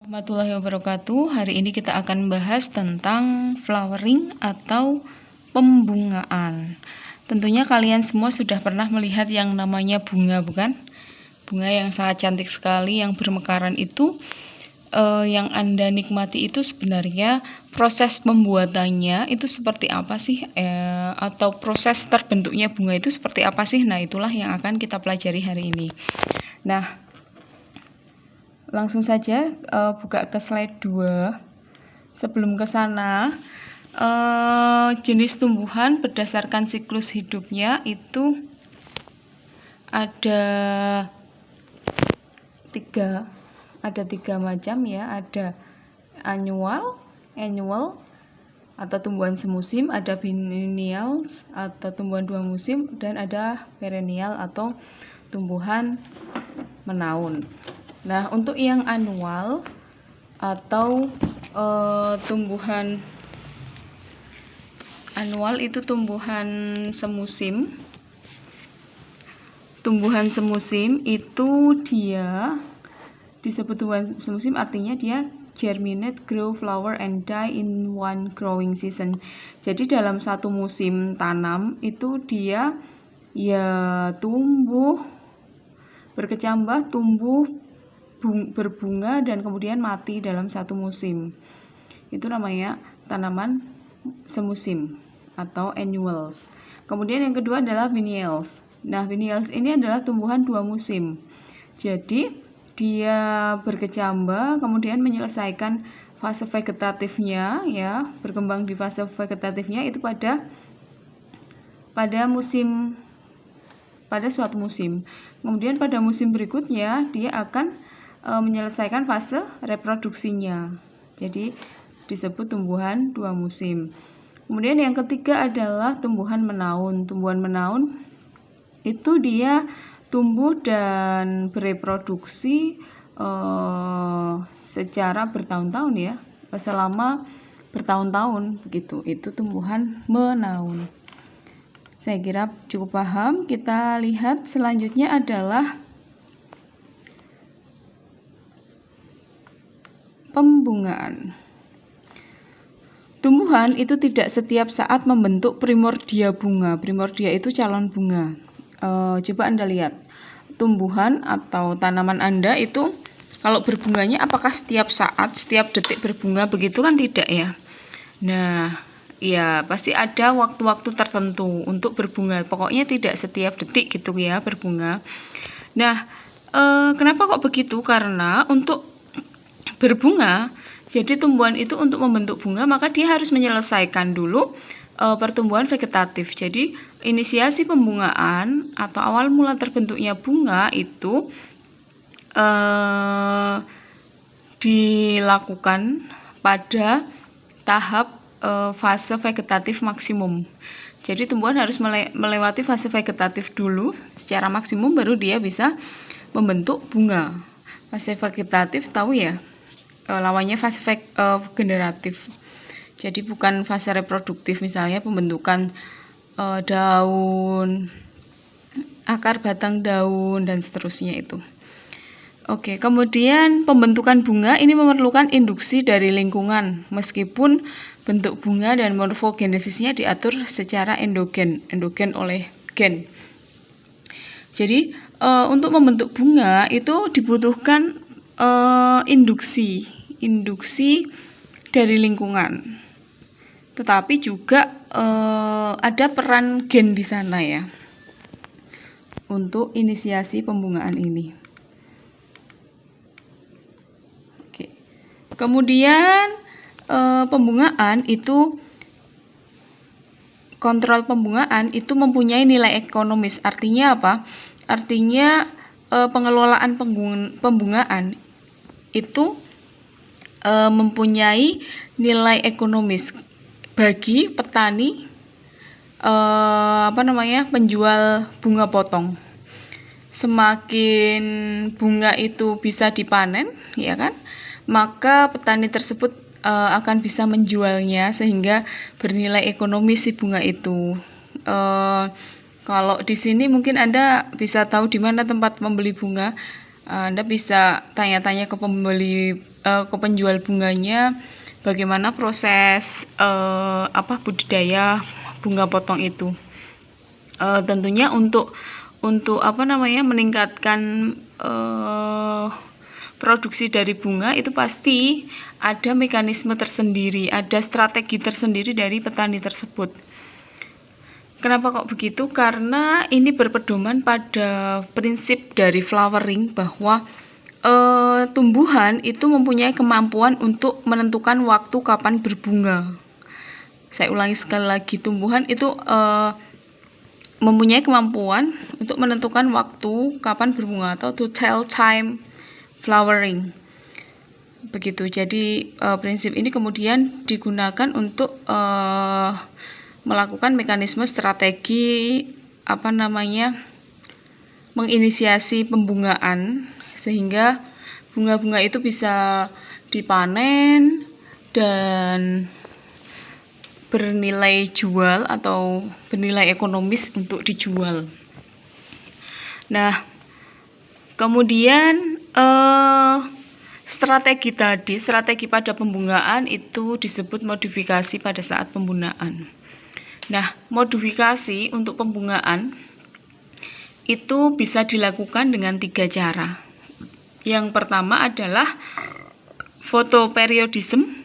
Warahmatullahi wabarakatuh. Hari ini kita akan bahas tentang flowering atau pembungaan. Tentunya kalian semua sudah pernah melihat yang namanya bunga, bukan? Bunga yang sangat cantik sekali, yang bermekaran itu. Yang Anda nikmati itu sebenarnya proses pembuatannya itu seperti apa sih? Atau proses terbentuknya bunga itu seperti apa sih? Nah, itulah yang akan kita pelajari hari ini. Nah, langsung saja buka ke slide 2. Sebelum ke sana, jenis tumbuhan berdasarkan siklus hidupnya itu ada tiga macam ya. Ada annual atau tumbuhan semusim, ada biennials atau tumbuhan dua musim, dan ada perennial atau tumbuhan menaun. Nah, untuk yang annual atau tumbuhan annual itu tumbuhan semusim. Tumbuhan semusim itu dia disebut tumbuhan semusim, artinya dia germinate, grow, flower, and die in one growing season. Jadi dalam satu musim tanam itu dia ya tumbuh, berkecambah, tumbuh, berbunga, dan kemudian mati dalam satu musim. Itu namanya tanaman semusim atau annuals. Kemudian yang kedua adalah biennials. Nah, biennials ini adalah tumbuhan dua musim. Jadi dia berkecambah, kemudian menyelesaikan fase vegetatifnya ya, berkembang di fase vegetatifnya itu pada suatu musim. Kemudian pada musim berikutnya dia akan menyelesaikan fase reproduksinya. Jadi disebut tumbuhan dua musim. Kemudian yang ketiga adalah tumbuhan menaun. Tumbuhan menaun itu dia tumbuh dan bereproduksi secara bertahun-tahun ya, selama bertahun-tahun begitu. Itu tumbuhan menaun. Saya kira cukup paham. Kita lihat selanjutnya adalah pembungaan. Tumbuhan itu tidak setiap saat membentuk primordia bunga. Primordia itu calon bunga. Coba Anda lihat. Tumbuhan atau tanaman Anda itu kalau berbunganya apakah setiap saat, setiap detik berbunga? Begitu kan tidak ya. Nah, ya pasti ada waktu-waktu tertentu untuk berbunga. Pokoknya tidak setiap detik gitu ya berbunga. Nah, kenapa kok begitu? Karena untuk berbunga, jadi tumbuhan itu untuk membentuk bunga maka dia harus menyelesaikan dulu pertumbuhan vegetatif. Jadi inisiasi pembungaan atau awal mula terbentuknya bunga itu dilakukan pada tahap fase vegetatif maksimum. Jadi tumbuhan harus melewati fase vegetatif dulu secara maksimum baru dia bisa membentuk bunga. Fase vegetatif tahu ya? Lawannya fase generatif. Jadi bukan fase reproduktif, misalnya pembentukan daun, akar batang daun, dan seterusnya itu. Oke, kemudian pembentukan bunga ini memerlukan induksi dari lingkungan, meskipun bentuk bunga dan morfogenesisnya diatur secara endogen oleh gen. Jadi untuk membentuk bunga itu dibutuhkan induksi dari lingkungan. Tetapi juga ada peran gen di sana ya untuk inisiasi pembungaan ini. Oke. Kemudian pembungaan itu, kontrol pembungaan itu mempunyai nilai ekonomis. Artinya apa? Artinya pengelolaan pembungaan itu mempunyai nilai ekonomis bagi petani penjual bunga potong. Semakin bunga itu bisa dipanen, ya kan? Maka petani tersebut akan bisa menjualnya sehingga bernilai ekonomis si bunga itu. Kalau di sini mungkin Anda bisa tahu di mana tempat membeli bunga. Anda bisa tanya-tanya ke pembeli ke penjual bunganya bagaimana proses budidaya bunga potong itu. Tentunya untuk meningkatkan produksi dari bunga itu pasti ada mekanisme tersendiri, ada strategi tersendiri dari petani tersebut. Kenapa kok begitu? Karena ini berpedoman pada prinsip dari flowering bahwa tumbuhan itu mempunyai kemampuan untuk menentukan waktu kapan berbunga. Saya ulangi sekali lagi, tumbuhan itu mempunyai kemampuan untuk menentukan waktu kapan berbunga atau to tell time flowering. Begitu. Jadi prinsip ini kemudian digunakan untuk melakukan mekanisme strategi menginisiasi pembungaan sehingga bunga-bunga itu bisa dipanen dan bernilai jual atau bernilai ekonomis untuk dijual. Nah, kemudian strategi pada pembungaan itu disebut modifikasi pada saat pembungaan. Nah, modifikasi untuk pembungaan itu bisa dilakukan dengan 3 cara. Yang pertama adalah fotoperiodisme.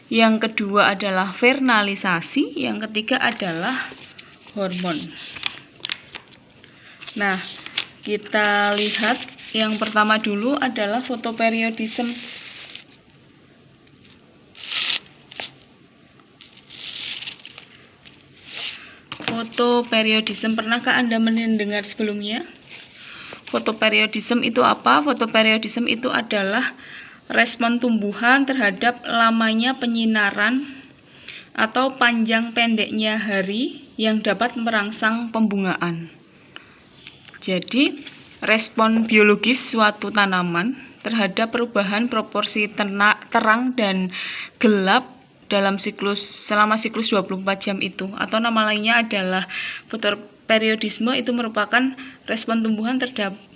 Yang kedua adalah vernalisasi, yang ketiga adalah hormon. Nah, kita lihat yang pertama dulu adalah fotoperiodisme. Fotoperiodisme, pernahkah Anda mendengar sebelumnya? Fotoperiodisme itu apa? Fotoperiodisme itu adalah respon tumbuhan terhadap lamanya penyinaran atau panjang pendeknya hari yang dapat merangsang pembungaan. Jadi, respon biologis suatu tanaman terhadap perubahan proporsi terang dan gelap selama siklus 24 jam itu, atau nama lainnya adalah fotoperiodisme, itu merupakan respon tumbuhan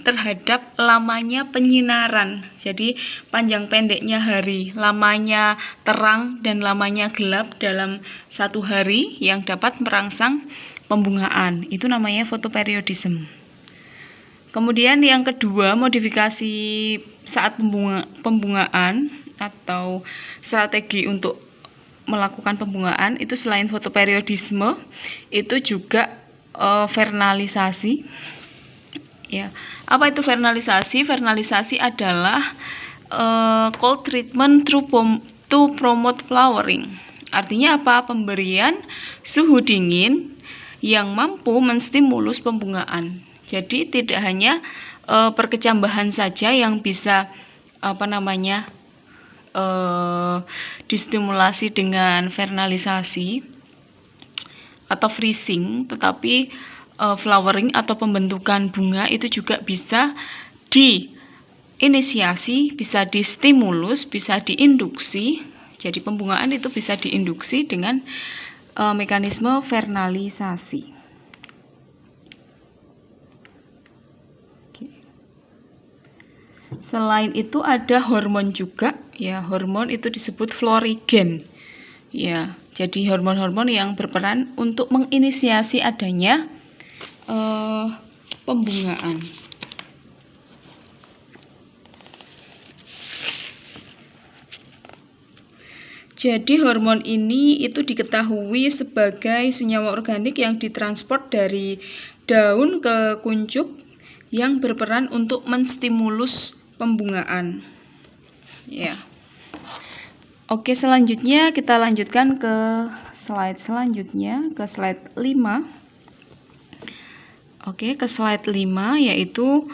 terhadap lamanya penyinaran. Jadi panjang pendeknya hari, lamanya terang dan lamanya gelap dalam satu hari yang dapat merangsang pembungaan. Itu namanya fotoperiodisme. Kemudian yang kedua, modifikasi saat pembungaan atau strategi untuk melakukan pembungaan itu selain fotoperiodisme itu juga vernalisasi. Ya, apa itu vernalisasi? Vernalisasi adalah cold treatment to promote flowering. Artinya apa? Pemberian suhu dingin yang mampu menstimulus pembungaan. Jadi tidak hanya perkecambahan saja yang bisa distimulasi dengan vernalisasi atau freezing, tetapi flowering atau pembentukan bunga itu juga bisa diinisiasi, bisa distimulus, bisa diinduksi. Jadi pembungaan itu bisa diinduksi dengan mekanisme vernalisasi. Selain itu ada hormon juga, ya, hormon itu disebut florigen. Ya, jadi hormon-hormon yang berperan untuk menginisiasi adanya pembungaan. Jadi hormon ini itu diketahui sebagai senyawa organik yang ditransport dari daun ke kuncup yang berperan untuk menstimulus pembungaan. Ya. Oke, selanjutnya kita lanjutkan ke slide selanjutnya, ke slide 5. Oke, ke slide 5 yaitu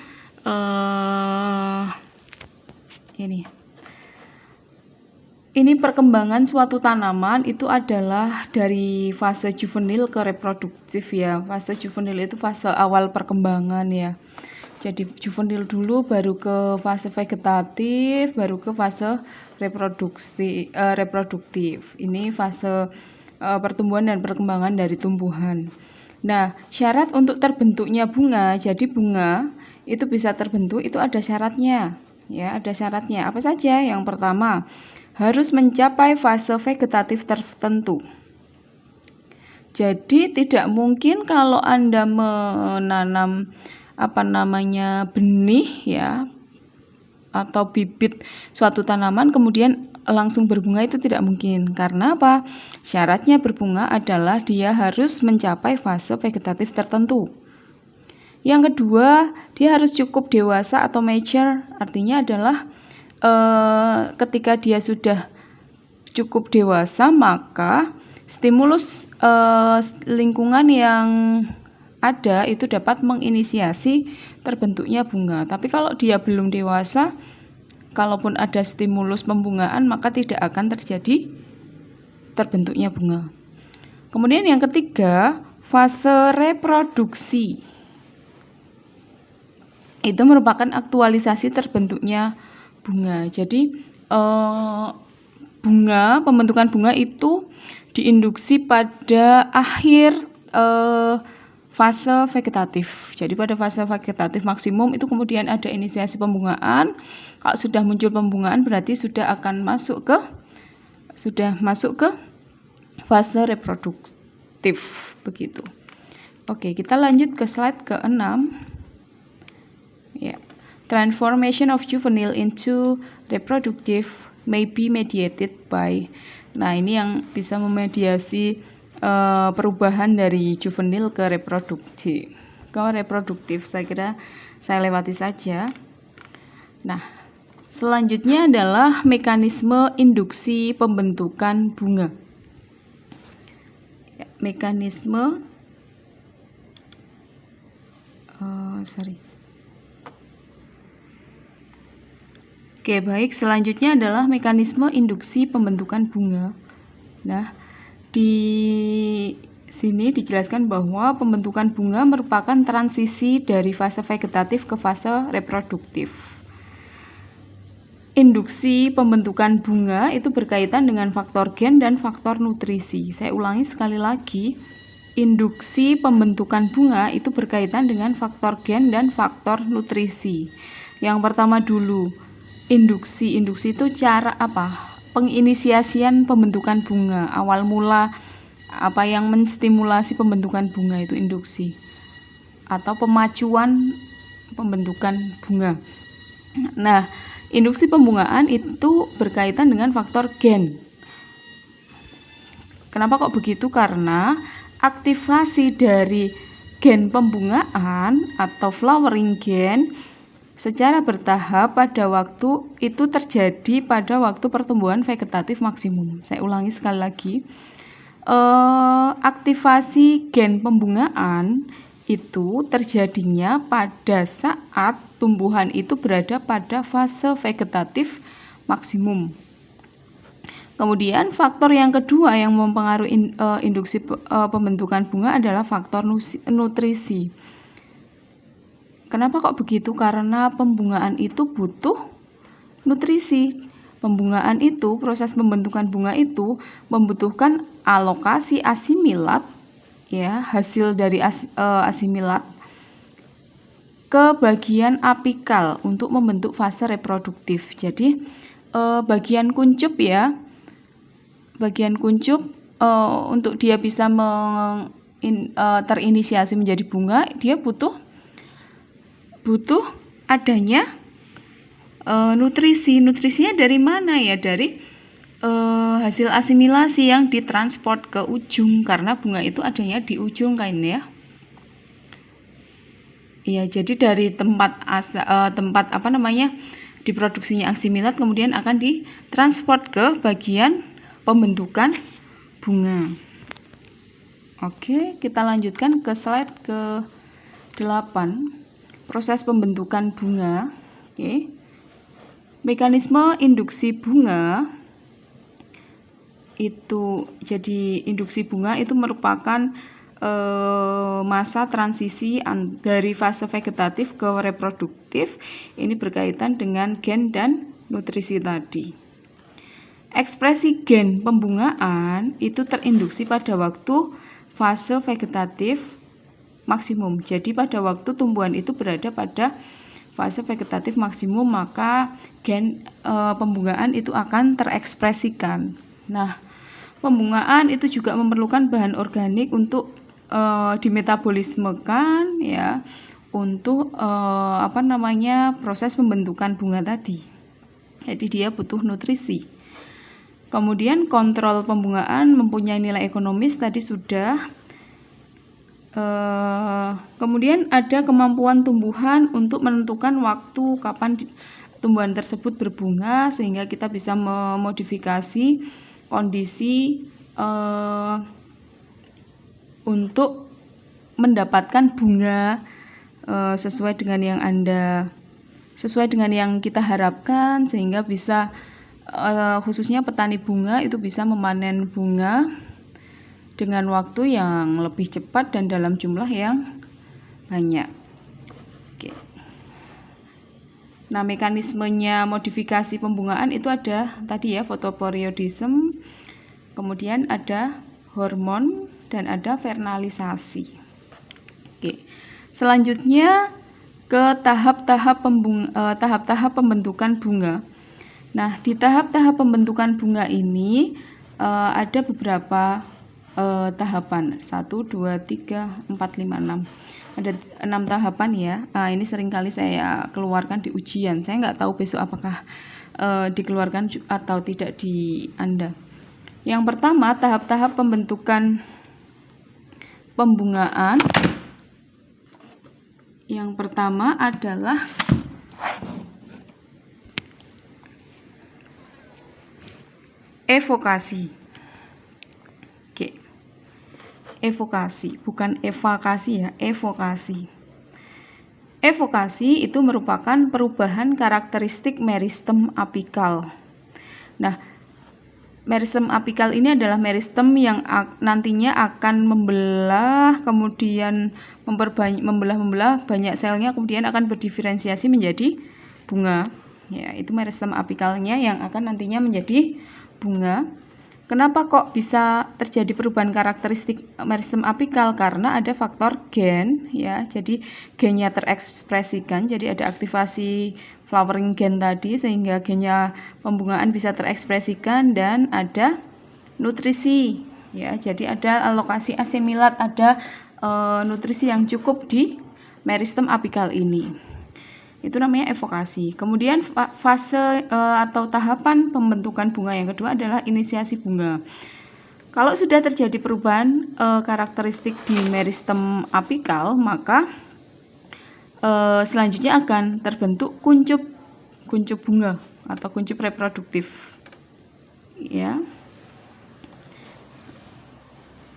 ini perkembangan suatu tanaman itu adalah dari fase juvenil ke reproduktif, ya. Fase juvenil itu fase awal perkembangan, ya. Jadi juvenil dulu, baru ke fase vegetatif, baru ke fase reproduktif. Ini fase pertumbuhan dan perkembangan dari tumbuhan. Nah, syarat untuk terbentuknya bunga, jadi bunga itu bisa terbentuk itu ada syaratnya. Ya, ada syaratnya. Apa saja? Yang pertama, harus mencapai fase vegetatif tertentu. Jadi tidak mungkin kalau Anda menanam benih ya atau bibit suatu tanaman kemudian langsung berbunga, itu tidak mungkin. Karena apa? Syaratnya berbunga adalah dia harus mencapai fase vegetatif tertentu. Yang kedua, dia harus cukup dewasa atau mature, artinya adalah ketika dia sudah cukup dewasa maka stimulus lingkungan yang ada itu dapat menginisiasi terbentuknya bunga. Tapi kalau dia belum dewasa, kalaupun ada stimulus pembungaan maka tidak akan terjadi terbentuknya bunga. Kemudian yang ketiga, fase reproduksi. Itu merupakan aktualisasi terbentuknya bunga. Jadi pembentukan bunga itu diinduksi pada akhir fase vegetatif. Jadi pada fase vegetatif maksimum itu kemudian ada inisiasi pembungaan. Kalau sudah muncul pembungaan berarti sudah masuk ke fase reproduktif begitu. Oke, kita lanjut ke slide ke-6. Ya. Transformation of juvenile into reproductive may be mediated by. Nah, ini yang bisa memediasi perubahan dari juvenil ke reproduktif. Saya kira saya lewati saja. Nah, selanjutnya adalah mekanisme induksi pembentukan bunga. Ya, mekanisme Oke, baik. Selanjutnya adalah mekanisme induksi pembentukan bunga. Nah, di sini dijelaskan bahwa pembentukan bunga merupakan transisi dari fase vegetatif ke fase reproduktif. Induksi pembentukan bunga itu berkaitan dengan faktor gen dan faktor nutrisi. Saya ulangi sekali lagi, induksi pembentukan bunga itu berkaitan dengan faktor gen dan faktor nutrisi. Yang pertama dulu, induksi itu cara apa? Penginisiasian pembentukan bunga. Awal mula apa yang menstimulasi pembentukan bunga itu induksi atau pemacuan pembentukan bunga. Nah, induksi pembungaan itu berkaitan dengan faktor gen. Kenapa kok begitu? Karena aktivasi dari gen pembungaan atau flowering gen secara bertahap pada waktu itu terjadi pada waktu pertumbuhan vegetatif maksimum. Saya ulangi sekali lagi. Aktivasi gen pembungaan itu terjadinya pada saat tumbuhan itu berada pada fase vegetatif maksimum. Kemudian faktor yang kedua yang mempengaruhi induksi pembentukan bunga adalah faktor nutrisi. Kenapa kok begitu? Karena pembungaan itu butuh nutrisi. Pembungaan itu, proses pembentukan bunga itu membutuhkan alokasi asimilat, ya, hasil dari asimilat ke bagian apikal untuk membentuk fase reproduktif. Jadi bagian kuncup ya, bagian kuncup untuk dia bisa terinisiasi menjadi bunga, dia butuh adanya nutrisi. Nutrisinya dari mana ya? Dari hasil asimilasi yang ditransport ke ujung, karena bunga itu adanya di ujung kan ya. Ya, jadi dari tempat diproduksinya asimilat kemudian akan ditransport ke bagian pembentukan bunga. Oke, kita lanjutkan ke slide ke-8. Proses pembentukan bunga. Oke. Mekanisme induksi bunga itu, jadi induksi bunga itu merupakan masa transisi dari fase vegetatif ke reproduktif. Ini berkaitan dengan gen dan nutrisi tadi. Ekspresi gen pembungaan itu terinduksi pada waktu fase vegetatif maksimum. Jadi pada waktu tumbuhan itu berada pada fase vegetatif maksimum, maka gen pembungaan itu akan terekspresikan. Nah, pembungaan itu juga memerlukan bahan organik untuk dimetabolismekan ya, untuk proses pembentukan bunga tadi. Jadi dia butuh nutrisi. Kemudian kontrol pembungaan mempunyai nilai ekonomis tadi sudah. Kemudian ada kemampuan tumbuhan untuk menentukan waktu kapan tumbuhan tersebut berbunga, sehingga kita bisa memodifikasi kondisi untuk mendapatkan bunga sesuai dengan yang kita harapkan, sehingga bisa khususnya petani bunga itu bisa memanen bunga dengan waktu yang lebih cepat dan dalam jumlah yang banyak. Oke. Nah, mekanismenya modifikasi pembungaan itu ada tadi ya, fotoperiodisme, kemudian ada hormon, dan ada vernalisasi. Oke. Selanjutnya ke tahap-tahap pembentukan bunga. Nah, di tahap-tahap pembentukan bunga ini ada beberapa tahapan, 1, 2, 3, 4, 5, 6. Ada 6 tahapan ya. Ini seringkali saya keluarkan di ujian. Saya nggak tahu besok apakah dikeluarkan atau tidak di Anda. Yang pertama, tahap-tahap pembentukan pembungaan. Yang pertama adalah evokasi. Oke. Evokasi, bukan evokasi ya, evokasi. Evokasi itu merupakan perubahan karakteristik meristem apikal. Nah, meristem apikal ini adalah meristem yang nantinya akan membelah, kemudian membelah banyak selnya, kemudian akan berdiferensiasi menjadi bunga. Ya, itu meristem apikalnya yang akan nantinya menjadi bunga. Kenapa kok bisa terjadi perubahan karakteristik meristem apikal? Karena ada faktor gen ya. Jadi gennya terekspresikan, jadi ada aktivasi flowering gen tadi sehingga gennya pembungaan bisa terekspresikan, dan ada nutrisi ya. Jadi ada alokasi asimilat, ada nutrisi yang cukup di meristem apikal ini. Itu namanya evokasi. Kemudian fase atau tahapan pembentukan bunga yang kedua adalah inisiasi bunga. Kalau sudah terjadi perubahan karakteristik di meristem apikal, maka selanjutnya akan terbentuk kuncup bunga atau kuncup reproduktif. Ya.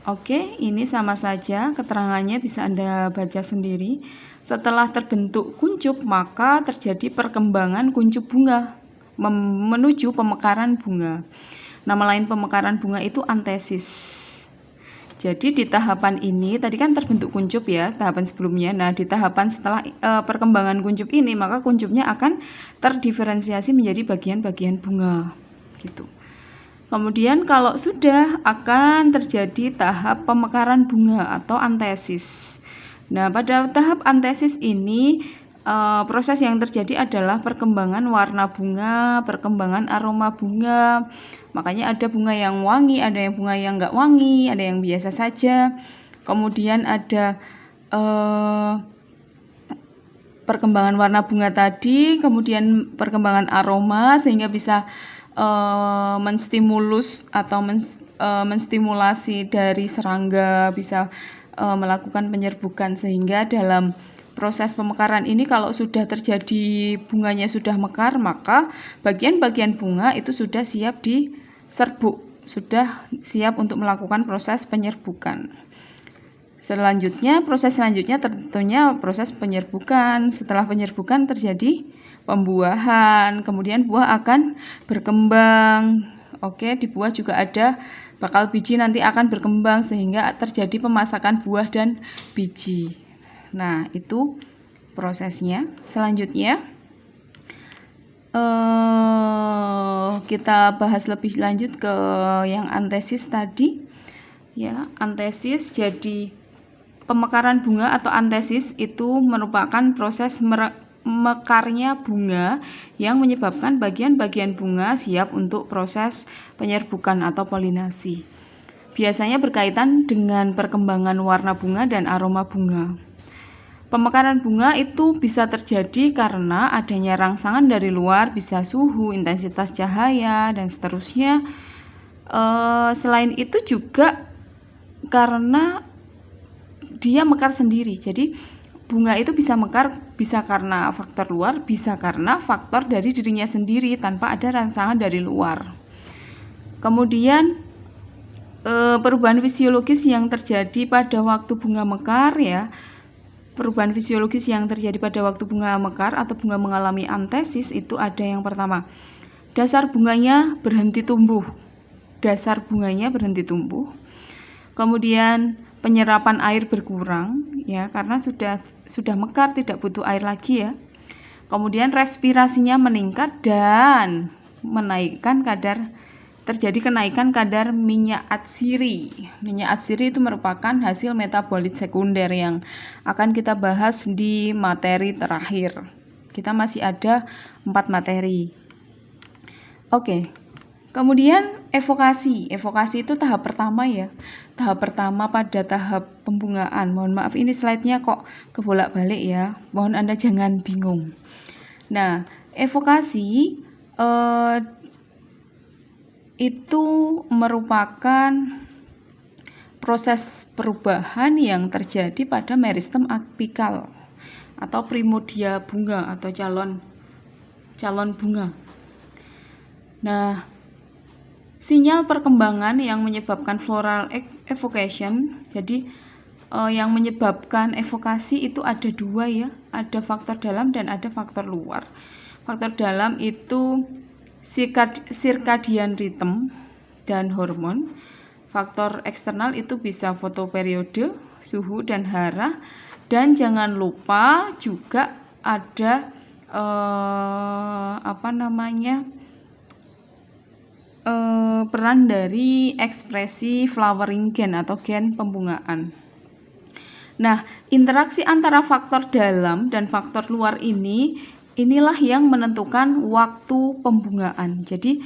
Oke, ini sama saja, keterangannya bisa Anda baca sendiri. Setelah terbentuk kuncup, maka terjadi perkembangan kuncup bunga menuju pemekaran bunga. Nama lain pemekaran bunga itu antesis. Jadi di tahapan ini, tadi kan terbentuk kuncup ya, tahapan sebelumnya. Nah, di tahapan setelah perkembangan kuncup ini, maka kuncupnya akan terdiferensiasi menjadi bagian-bagian bunga. Gitu. Kemudian kalau sudah, akan terjadi tahap pemekaran bunga atau antesis. Nah, pada tahap antesis ini proses yang terjadi adalah perkembangan warna bunga, perkembangan aroma bunga. Makanya ada bunga yang wangi, ada yang bunga yang enggak wangi, ada yang biasa saja. Kemudian ada perkembangan warna bunga tadi, kemudian perkembangan aroma sehingga bisa menstimulus atau menstimulasi dari serangga, bisa melakukan penyerbukan, sehingga dalam proses pemekaran ini kalau sudah terjadi bunganya sudah mekar, maka bagian-bagian bunga itu sudah siap diserbuk, sudah siap untuk melakukan proses penyerbukan. Proses selanjutnya tentunya proses penyerbukan. Setelah penyerbukan terjadi pembuahan, kemudian buah akan berkembang. Oke, di buah juga ada bakal biji nanti akan berkembang sehingga terjadi pemasakan buah dan biji. Nah, itu prosesnya. Selanjutnya kita bahas lebih lanjut ke yang antesis tadi. Ya, antesis jadi pemekaran bunga atau antesis itu merupakan proses mekarnya bunga yang menyebabkan bagian-bagian bunga siap untuk proses penyerbukan atau polinasi. Biasanya berkaitan dengan perkembangan warna bunga dan aroma bunga. Pemekaran bunga itu bisa terjadi karena adanya rangsangan dari luar, bisa suhu, intensitas cahaya, dan seterusnya. Selain itu juga karena dia mekar sendiri. Jadi bunga itu bisa mekar bisa karena faktor luar, bisa karena faktor dari dirinya sendiri tanpa ada rangsangan dari luar. Kemudian perubahan fisiologis yang terjadi pada waktu bunga mekar ya. Perubahan fisiologis yang terjadi pada waktu bunga mekar atau bunga mengalami antesis itu ada yang pertama, dasar bunganya berhenti tumbuh. Dasar bunganya berhenti tumbuh. Kemudian penyerapan air berkurang ya karena sudah mekar, tidak butuh air lagi ya. Kemudian respirasinya meningkat dan terjadi kenaikan kadar minyak atsiri. Minyak atsiri itu merupakan hasil metabolit sekunder yang akan kita bahas di materi terakhir. Kita masih ada 4 materi. Oke. Kemudian evokasi. Evokasi itu tahap pertama ya. Tahap pertama pada tahap pembungaan. Mohon maaf ini slide-nya kok kebolak-balik ya. Mohon Anda jangan bingung. Nah, evokasi itu merupakan proses perubahan yang terjadi pada meristem apikal atau primodia bunga atau calon bunga. Nah, sinyal perkembangan yang menyebabkan floral evocation, jadi yang menyebabkan evokasi itu ada 2 ya, ada faktor dalam dan ada faktor luar. Faktor dalam itu circadian rhythm dan hormon. Faktor eksternal itu bisa fotoperiode, suhu dan hara. Dan jangan lupa juga ada peran dari ekspresi flowering gen atau gen pembungaan. Nah, interaksi antara faktor dalam dan faktor luar inilah yang menentukan waktu pembungaan. Jadi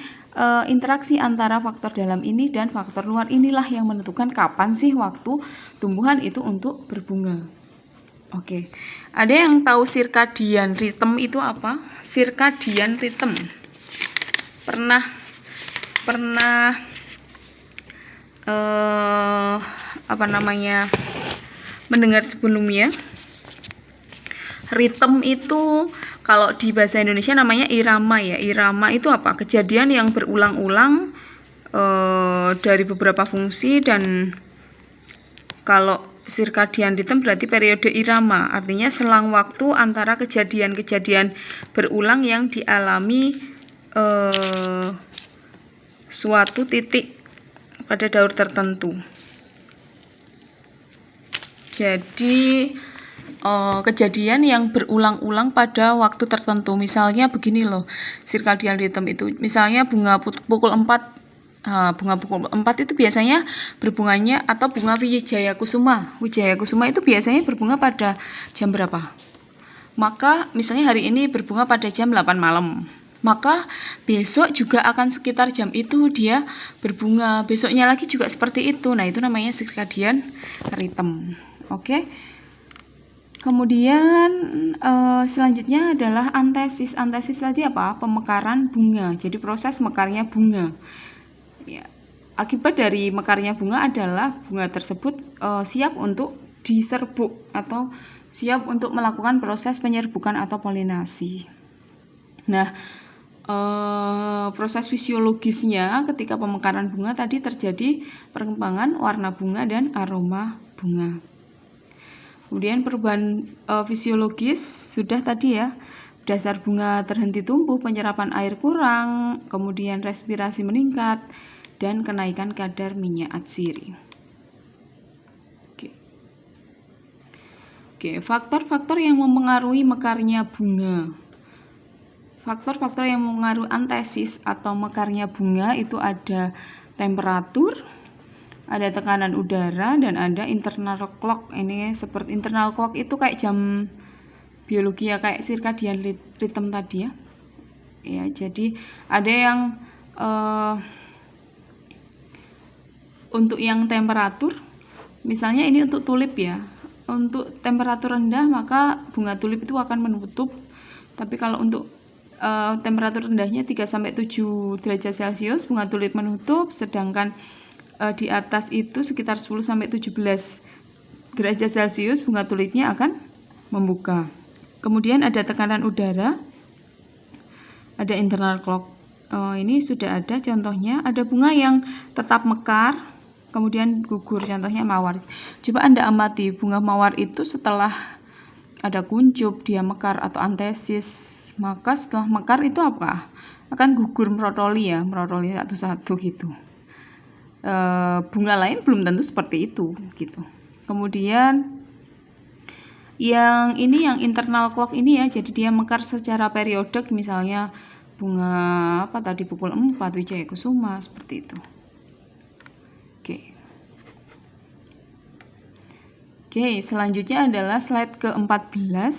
interaksi antara faktor dalam ini dan faktor luar inilah yang menentukan kapan sih waktu tumbuhan itu untuk berbunga. Oke. Ada yang tahu circadian rhythm itu apa? Circadian rhythm. Pernah mendengar sebelumnya? Ritme itu kalau di bahasa Indonesia namanya irama ya. Irama itu apa? Kejadian yang berulang-ulang dari beberapa fungsi, dan kalau circadian rhythm berarti periode irama. Artinya selang waktu antara kejadian-kejadian berulang yang dialami suatu titik pada daur tertentu. Jadi kejadian yang berulang-ulang pada waktu tertentu. Misalnya begini loh, circadian rhythm itu. Misalnya bunga pukul 4. Bunga pukul 4 itu biasanya berbunganya, atau bunga Wijaya Kusuma. Wijaya Kusuma itu biasanya berbunga pada jam berapa? Maka misalnya hari ini berbunga pada jam 8 malam. Maka besok juga akan sekitar jam itu dia berbunga. Besoknya lagi juga seperti itu. Nah, itu namanya circadian rhythm. Oke. Kemudian selanjutnya adalah antesis. Antesis tadi apa? Pemekaran bunga. Jadi proses mekarnya bunga. Ya, akibat dari mekarnya bunga adalah bunga tersebut siap untuk diserbuk atau siap untuk melakukan proses penyerbukan atau polinasi. Nah, proses fisiologisnya ketika pemekaran bunga tadi terjadi perkembangan warna bunga dan aroma bunga. Kemudian perubahan fisiologis sudah tadi ya, dasar bunga terhenti tumbuh, penyerapan air kurang, kemudian respirasi meningkat, dan kenaikan kadar minyak atsiri. Oke, faktor-faktor yang mempengaruhi mekarnya bunga. Faktor-faktor yang mempengaruhi antesis atau mekarnya bunga itu ada temperatur, ada tekanan udara, dan ada internal clock. Ini seperti internal clock itu kayak jam biologi ya, kayak circadian rhythm tadi ya. Ya, jadi ada yang untuk yang temperatur, misalnya ini untuk tulip ya. Untuk temperatur rendah maka bunga tulip itu akan menutup. Tapi kalau untuk temperatur rendahnya 3-7 derajat Celcius, bunga tulip menutup, sedangkan di atas itu sekitar 10-17 derajat Celcius, bunga tulipnya akan membuka. Kemudian ada tekanan udara, ada internal clock. Ini sudah ada contohnya, ada bunga yang tetap mekar, kemudian gugur, contohnya mawar. Coba Anda amati, bunga mawar itu setelah ada kuncup, dia mekar atau antesis, maka setelah mekar itu apa? Akan gugur, merotoli ya, merotoli satu-satu gitu. Bunga lain belum tentu seperti itu gitu. Kemudian yang ini, yang internal clock ini ya, jadi dia mekar secara periodik, misalnya bunga apa tadi, pukul 4 Wijaya Kusuma, seperti itu. Oke, selanjutnya adalah slide ke-14.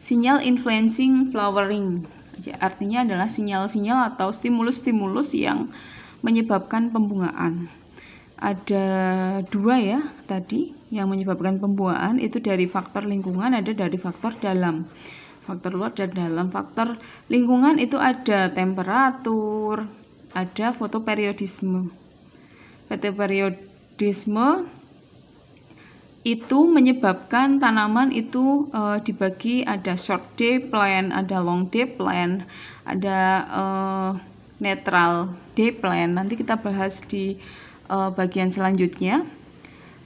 Sinyal influencing flowering. Artinya adalah sinyal-sinyal atau stimulus-stimulus yang menyebabkan pembungaan. Ada 2 ya tadi yang menyebabkan pembungaan, itu dari faktor lingkungan, ada dari faktor dalam. Faktor luar dan dalam. Faktor lingkungan itu ada temperatur, ada fotoperiodisme. Fotoperiodisme itu menyebabkan tanaman itu dibagi, ada short day plant, ada long day plant, ada neutral day plant. Nanti kita bahas di bagian selanjutnya.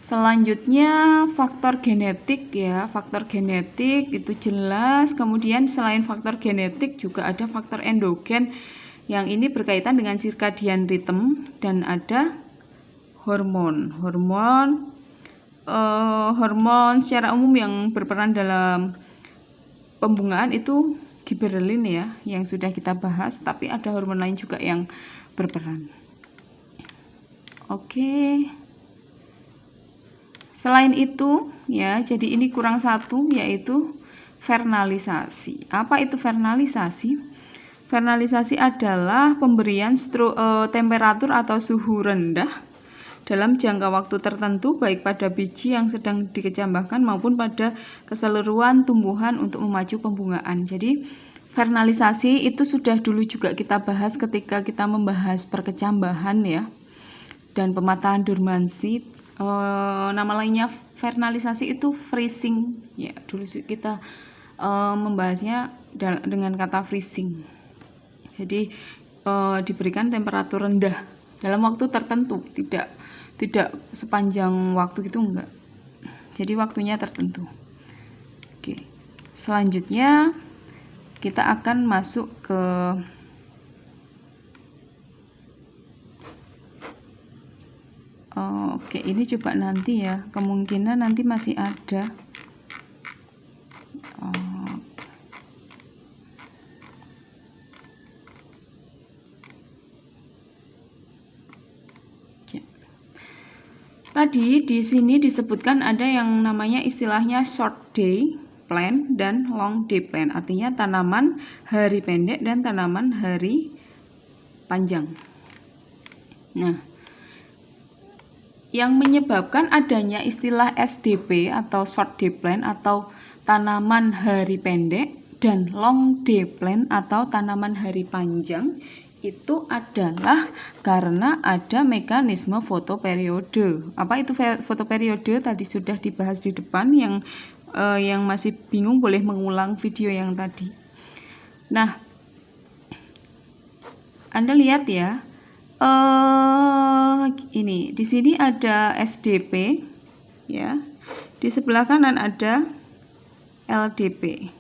Selanjutnya faktor genetik ya, faktor genetik itu jelas. Kemudian selain faktor genetik juga ada faktor endogen, yang ini berkaitan dengan circadian rhythm, dan ada hormon. Hormon secara umum yang berperan dalam pembungaan itu giberelin ya, yang sudah kita bahas, tapi ada hormon lain juga yang berperan. Oke. Selain itu ya, jadi ini kurang satu, yaitu vernalisasi. Apa itu vernalisasi? Vernalisasi adalah pemberian temperatur atau suhu rendah dalam jangka waktu tertentu, baik pada biji yang sedang dikecambahkan maupun pada keseluruhan tumbuhan untuk memacu pembungaan. Jadi vernalisasi itu sudah dulu juga kita bahas ketika kita membahas perkecambahan ya, dan pematahan dormansi. Nama lainnya vernalisasi itu freezing ya, dulu kita membahasnya dengan kata freezing. Jadi diberikan temperatur rendah dalam waktu tertentu, tidak sepanjang waktu gitu, enggak. Jadi waktunya tertentu. Oke. Selanjutnya kita akan masuk ke oke, ini coba nanti ya, kemungkinan nanti masih ada. Tadi di sini disebutkan ada yang namanya istilahnya short day plant dan long day plant. Artinya tanaman hari pendek dan tanaman hari panjang. Nah, yang menyebabkan adanya istilah SDP atau short day plant atau tanaman hari pendek dan long day plant atau tanaman hari panjang itu adalah karena ada mekanisme fotoperiode. Apa itu fotoperiode? Tadi sudah dibahas di depan. Yang masih bingung boleh mengulang video yang tadi. Nah, Anda lihat ya, ini di sini ada SDP ya, di sebelah kanan ada LDP.